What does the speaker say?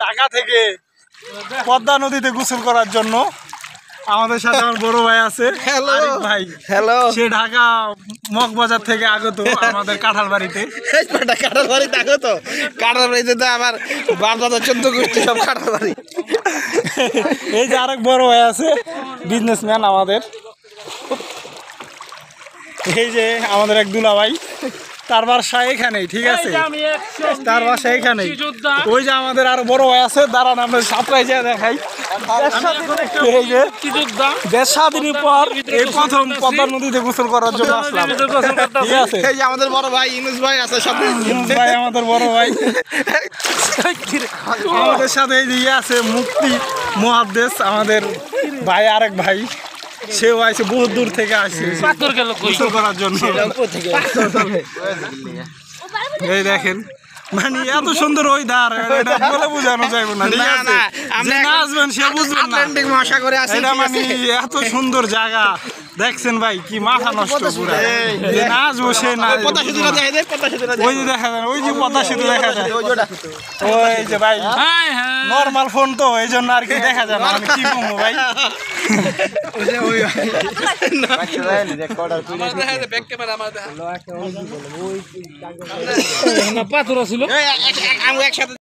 ঢাকা থেকে পদ্মা নদীতে গোসল করার জন্য আমাদের সাথে আমার বড় ভাই আছে। আরিফ ভাই, হ্যালো। সে ঢাকা মগবাজার থেকে আগত আমাদের কাঁঠাল বাড়িতে। কাঁঠাল বাড়ি থাকো তো, কাঁঠাল বাড়িতে তো আমার বাপদাদা 14 গোষ্ঠী সব কাঁঠাল বাড়ি। এই যে আরেক বড় ভাই আছে, বিজনেসম্যান আমাদের। এই যে আমাদের এক দুলা ভাই, তার বাসা এখানেই, ঠিক আছে, তার বাসা এখানেই। ওই যে আমাদের আরো বড় ভাই আছে, দাঁড়ান আমরা সাপ্রাইজ দেখাই। এই যে দেড় স্বাধীনের পর এই প্রথম পদ্মা নদীতে গোসল করার জন্য আসলাম, ঠিক আছে। এই যে আমাদের বড় ভাই ইউনুস ভাই আছে সাথে। ইউনুস ভাই আমাদের বড় ভাই। আমাদের সাথে এই যে আছে মুক্তি মুহাদ্দিস, আমাদের ভাই আরেক ভাই, সেও আসে বহুত দূর থেকে আসে গোসল করার জন্য। এই দেখেন, মানে এত সুন্দর ওয়েদার, এটা বলে বোঝানো যাবে না, ঠিক আছে। যে না আসবেন সে বুঝবেন না। মশা করে আসে, এটা মানে এত সুন্দর জায়গা দেখছেন ভাই, কি মাথা নষ্ট পুরো। যে না আসবো সে না। ওই যে দেখা যায়, ওই যে পদ্মা সেতু দেখা যায়। ওই যে ভাই নর্মাল ফোন তো, এই জন্য আর কি দেখা যায় না। আমি কি বলবো ভাই, পাথর ছিল। একসাথে